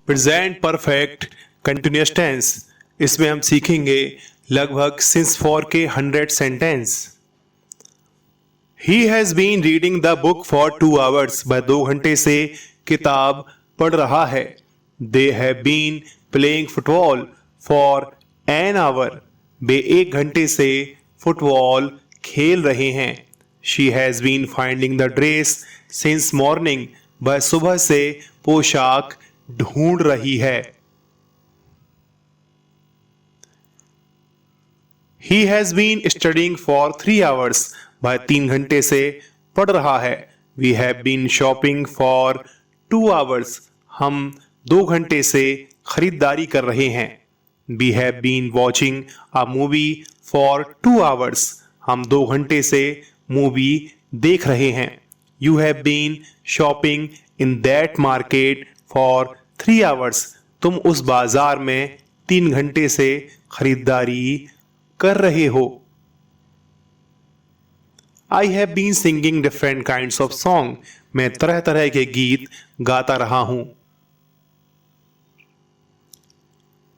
Present perfect continuous tense. इसमें हम सीखेंगे लगभग सिंस फॉर के 100 sentence. He has been reading the book for 2 hours. वह 2 घंटे से किताब पढ़ रहा है। They have been playing football for an hour. वे 1 घंटे से फुटबॉल खेल रहे हैं। She has been finding the dress since morning. वह सुबह से पोशाक ढूंढ रही है। He has been studing for 3 hours. वह 3 घंटे से पढ़ रहा है। We have been shopping for 2 hours. हम 2 घंटे से खरीदारी कर रहे हैं। We have been watching a movie for 2 hours. हम 2 घंटे से मूवी देख रहे हैं। You have been shopping in that market for 3 hours. तुम उस बाजार में 3 घंटे से खरीदारी कर रहे हो। I have been singing different kinds of song. मैं तरह तरह के गीत गाता रहा हूं।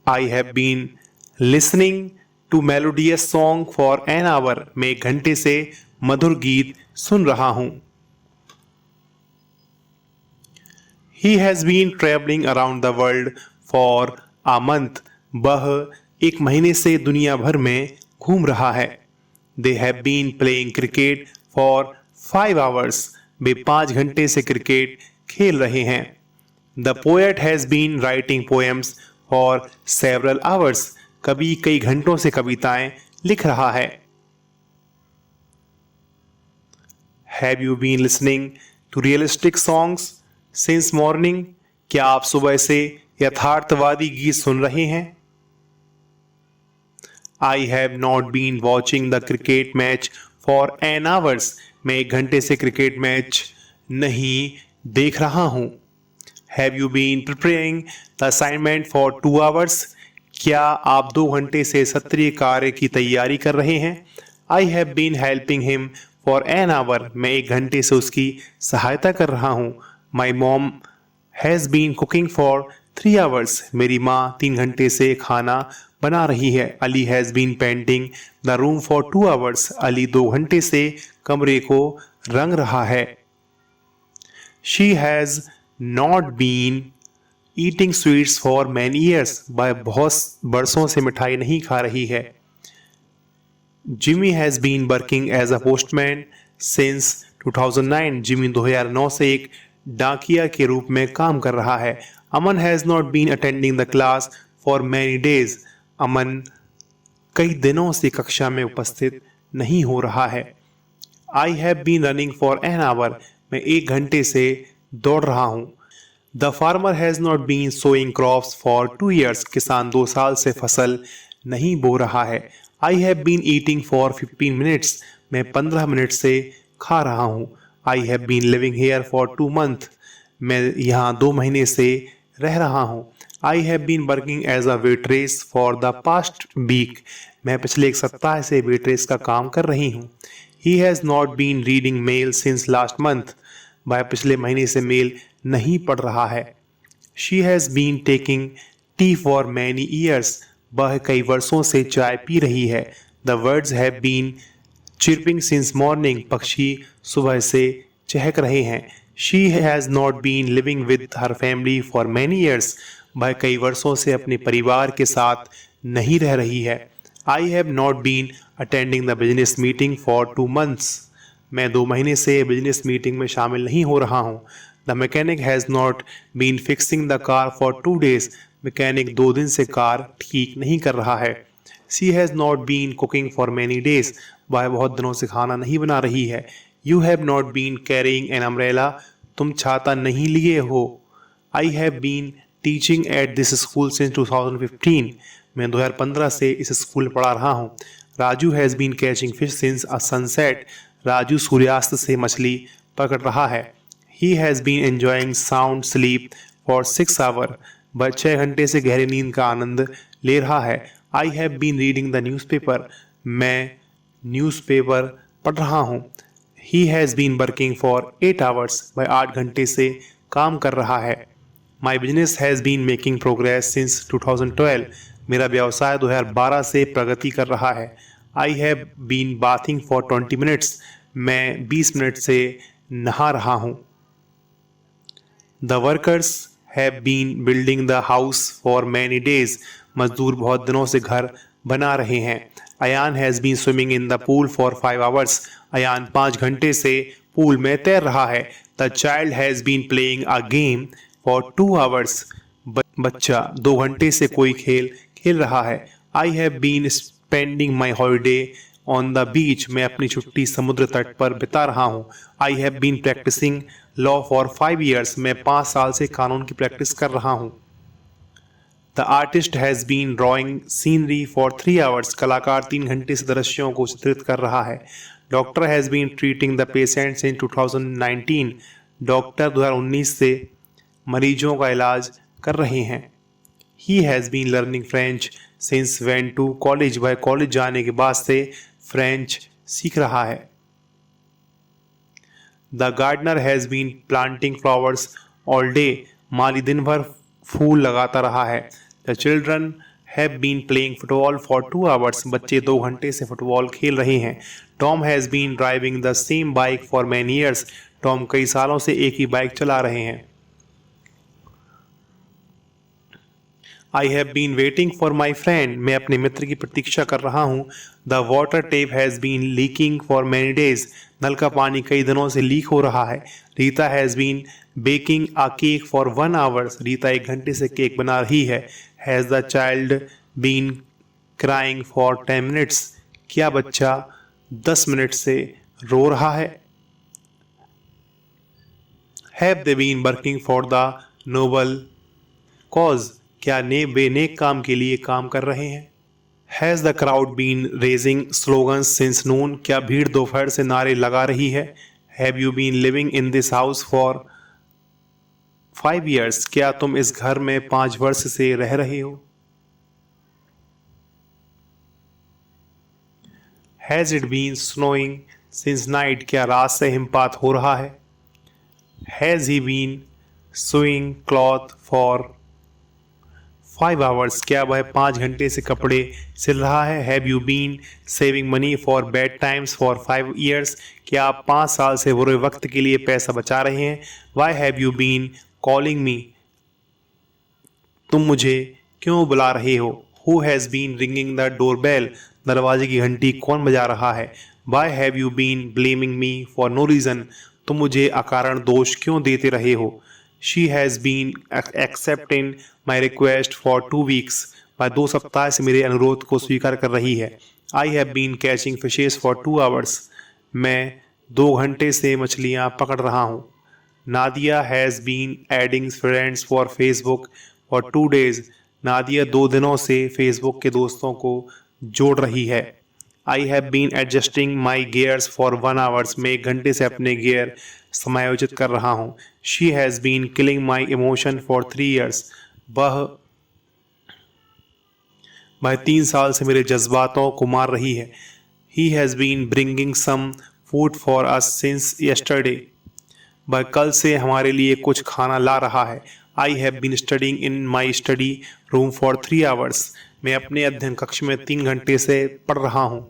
I have been listening to melodious song for an hour. मैं 1 घंटे से मधुर गीत सुन रहा हूं। He has been travelling around the world for a month. वह 1 महीने से दुनिया भर में घूम रहा है। They have been playing cricket for 5 hours. वे 5 घंटे से क्रिकेट खेल रहे हैं। The poet has been writing poems for several hours. कवि कई घंटों से कविताएं लिख रहा है। Have you been listening to realistic songs since morning. क्या आप सुबह से यथार्थवादी गीत सुन रहे हैं? I have not been watching the cricket match for an hours. मैं 1 घंटे से क्रिकेट मैच नहीं देख रहा हूं। Have you been preparing the assignment for 2 hours. क्या आप 2 घंटे से सत्रीय कार्य की तैयारी कर रहे हैं? I have been helping him for an hour. मैं 1 घंटे से उसकी सहायता कर रहा हूं। My mom has been cooking for 3 hours. मेरी माँ 3 घंटे से खाना बना रही है। Ali has been painting the room for 2 hours. Ali 2 घंटे से कमरे को रंग रहा है। She has not been eating sweets for many years. वह बहुत बरसों से मिठाई नहीं खा रही है। Jimmy has been working as a postman since 2009। जिमी 2009 से एक डाकिया के रूप में काम कर रहा है। Aman has not been attending the class for many days. Aman कई दिनों से कक्षा में उपस्थित नहीं हो रहा है। I have been running for an hour. मैं 1 घंटे से दौड़ रहा हूं। The farmer has not been sowing crops for 2 years. किसान 2 साल से फसल नहीं बो रहा है। I have been eating for 15 minutes. मैं 15 मिनट से खा रहा हूँ। I have been living here for 2 month. मैं यहाँ 2 महीने से रह रहा हूँ। I have been working as a waitress for the past week. मैं पिछले 1 सप्ताह से वेट्रेस का काम कर रही हूँ। He has not been reading mail since last month. वह पिछले महीने से मेल नहीं पढ़ रहा है। She has been taking tea for many years. वह कई वर्षों से चाय पी रही है। The birds have been chirping since morning. पक्षी सुबह से चहक रहे हैं। She has not been living with her family for many years. वह कई वर्षों से अपने परिवार के साथ नहीं रह रही है। I have not been attending the business meeting for 2 months. मैं 2 महीने से बिजनेस मीटिंग में शामिल नहीं हो रहा हूँ। The mechanic has not been fixing the car for 2 days. Mechanic 2 दिन से कार ठीक नहीं कर रहा है। She has not been cooking for many days. वह बहुत दिनों से खाना नहीं बना रही है। You have not been carrying an umbrella. तुम छाता नहीं लिए हो। I have been teaching at this school since 2015। मैं 2015 से इस स्कूल में पढ़ा रहा हूँ। Raju has been catching fish since a sunset. Raju सूर्यास्त से मछली पकड़ रहा है। He has been enjoying sound sleep for 6 hour. वह 6 घंटे से गहरी नींद का आनंद ले रहा है। I have been reading the newspaper. मैं न्यूज़पेपर पढ़ रहा हूँ। He has been working for 8 hours. वह 8 घंटे से काम कर रहा है। My business has been making progress since 2012। मेरा व्यवसाय 2012 से प्रगति कर रहा है। I have been bathing for 20 minutes. मैं 20 मिनट से नहा रहा हूँ। The workers have been building the house for many days. मजदूर बहुत दिनों से घर बना रहे हैं। Ayaan has been swimming in the pool for 5 hours. Ayaan 5 घंटे से पूल में तैर रहा है। The child has been playing a game for 2 hours. बच्चा 2 घंटे से कोई खेल खेल रहा है। I have been spending my holiday on the beach. मैं अपनी छुट्टी समुद्र तट पर बिता रहा हूँ। I have been practising law for 5 years. मैं 5 साल से कानून की प्रैक्टिस कर रहा हूँ। The artist has been drawing scenery for 3 hours. कलाकार 3 घंटे से दृश्यों को चित्रित कर रहा है। Doctor has been treating the patients in 2019। Doctor 2019 से मरीजों का इलाज कर रहे हैं। He has been learning French since went to college. वह कॉलेज जाने के बाद से फ्रेंच सीख रहा है। The gardener has been planting flowers all day. माली दिन भर फूल लगाता रहा है। The children have been playing football for 2 hours. बच्चे 2 घंटे से फुटबॉल खेल रहे हैं। Tom has been driving the same bike for many years. Tom कई सालों से एक ही बाइक चला रहे हैं। I have been waiting for my friend. मैं अपने मित्र की प्रतीक्षा कर रहा हूँ। The water tap has been leaking for many days. नल का पानी कई दिनों से लीक हो रहा है। Rita has been baking a cake for 1 hours. Rita 1 घंटे से केक बना रही है। Has the child been crying for 10 minutes. क्या बच्चा 10 मिनट से रो रहा है। Have they been working for the noble cause. क्या वे नेक काम के लिए काम कर रहे हैं। Has the crowd been raising slogans since noon. क्या भीड़ दोपहर से नारे लगा रही है। Have you been living in this house for 5 years. क्या तुम इस घर में 5 वर्ष से रह रहे हो। Has it been snowing since night. क्या रात से हिमपात हो रहा है। Has he been sewing cloth for 5 hours. क्या वह 5 घंटे से कपड़े सिल रहा है। Have you been saving money for bad times for 5 years. क्या आप 5 साल से बुरे वक्त के लिए पैसा बचा रहे हैं। Why have you been calling me. तुम मुझे क्यों बुला रहे हो। Who has been ringing the door bell. दरवाजे की घंटी कौन बजा रहा है। Why have you been blaming me for no reason. तुम मुझे अकारण दोष क्यों देते रहे हो। She has been accepting my request for 2 weeks. वह 2 सप्ताह से मेरे अनुरोध को स्वीकार कर रही है। I have been catching fishes for 2 hours. मैं 2 घंटे से मछलियाँ पकड़ रहा हूँ। Nadia has been adding friends for Facebook for 2 days. Nadia 2 दिनों से फेसबुक के दोस्तों को जोड़ रही है। I have been adjusting my gears for 1 hours. मैं 1 घंटे से अपने गियर समायोजित कर रहा हूँ। She has been killing my emotion for 3 years. वह 3 साल से मेरे जज्बातों को मार रही है। He has been bringing some food for us since yesterday. वह कल से हमारे लिए कुछ खाना ला रहा है। I have been studying in my study room for 3 hours. मैं अपने अध्ययन कक्ष में 3 घंटे से पढ़ रहा हूँ।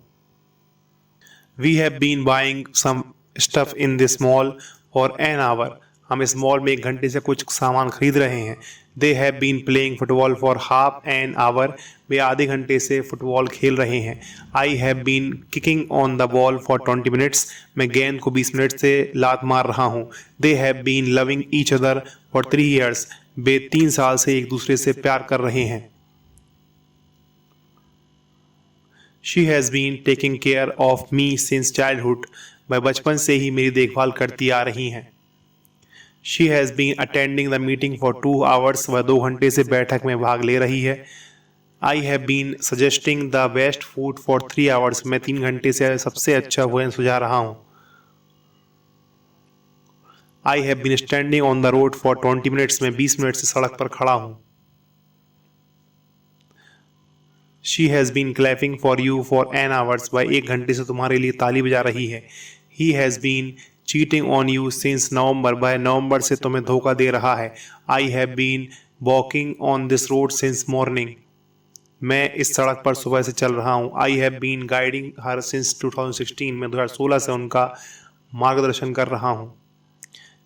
We have been buying some stuff in this mall for an hour. हम इस मॉल में 1 घंटे से कुछ सामान खरीद रहे हैं। They have been playing football for half an hour. वे आधे घंटे से फुटबॉल खेल रहे हैं। I have been kicking on the ball for 20 minutes. मैं गेंद को 20 मिनट से लात मार रहा हूँ। They have been loving each other for 3 years. वे 3 साल से एक दूसरे से प्यार कर रहे हैं। She has been taking care of me since childhood. वह बचपन से ही मेरी देखभाल करती आ रही हैं। She has been attending the meeting for 2 hours. वह 2 घंटे से बैठक में भाग ले रही है। I have been suggesting the best food for 3 hours. मैं 3 घंटे से सबसे अच्छा भोजन सुझा रहा हूँ। I have been standing on the road for 20 minutes. मैं 20 मिनट से सड़क पर खड़ा हूँ। She has been clapping for you for an hours. वह 1 घंटे से तुम्हारे लिए ताली बजा रही है। He has been cheating on you since November, वह नवंबर से तुम्हें धोखा दे रहा है। I have been walking on this road since morning, मैं इस सड़क पर सुबह से चल रहा हूँ। I have been guiding her since 2016, मैं 2016 से उनका मार्गदर्शन कर रहा हूँ।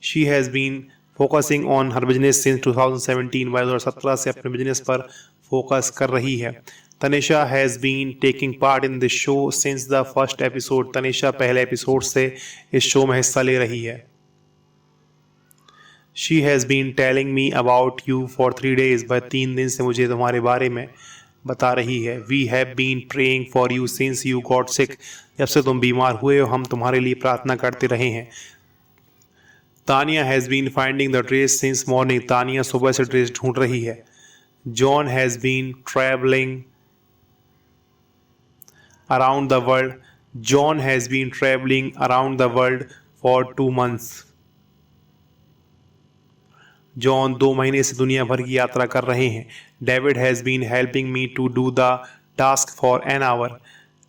She has been focusing on her business since 2017, वह 2017 से अपने बिजनेस पर फोकस कर रही है। Tanisha has been taking part in this show since the first episode, Tanisha पहले एपिसोड से इस शो में हिस्सा ले रही है। She has been telling me about you for 3 days, वह 3 दिन से मुझे तुम्हारे बारे में बता रही है। We have been praying for you since you got sick, जब से तुम बीमार हुए हो हम तुम्हारे लिए प्रार्थना करते रहे हैं। Tania has been finding the dress since morning, Tania सुबह से ड्रेस ढूंढ रही है। John has been travelling around the world, John has been travelling around the world for 2 months, John 2 महीने से दुनिया भर की यात्रा कर रहे हैं। David has been helping me to do the task for an hour,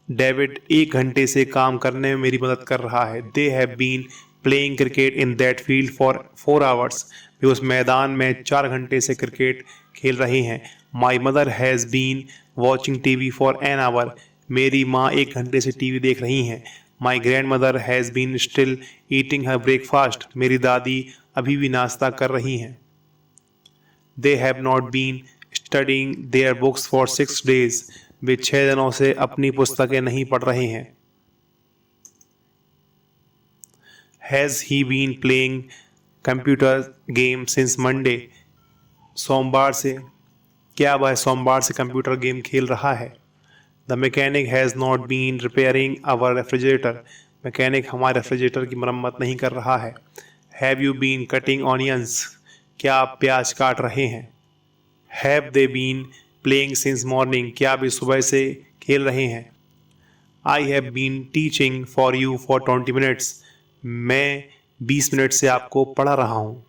David 1 घंटे से काम करने में मेरी मदद कर रहा है। They have been playing cricket in that field for 4 hours, वे उस मैदान में 4 घंटे से क्रिकेट खेल रहे हैं। My mother has been watching TV for an hour, मेरी माँ 1 घंटे से टीवी देख रही हैं। My grandmother has been still eating her breakfast, मेरी दादी अभी भी नाश्ता कर रही हैं। They have not been studying their books for 6 days, वे 6 दिनों से अपनी पुस्तकें नहीं पढ़ रहे हैं। Has he been playing computer game since Monday, सोमवार से क्या वह सोमवार से कंप्यूटर गेम खेल रहा है। The mechanic has not been repairing our refrigerator, मैकेनिक हमारे रेफ्रिजरेटर की मरम्मत नहीं कर रहा है। Have you been cutting onions, क्या आप प्याज काट रहे हैं। Have they been playing since morning, क्या वे सुबह से खेल रहे हैं। I have been teaching for you for 20 minutes, मैं 20 मिनट से आपको पढ़ा रहा हूँ।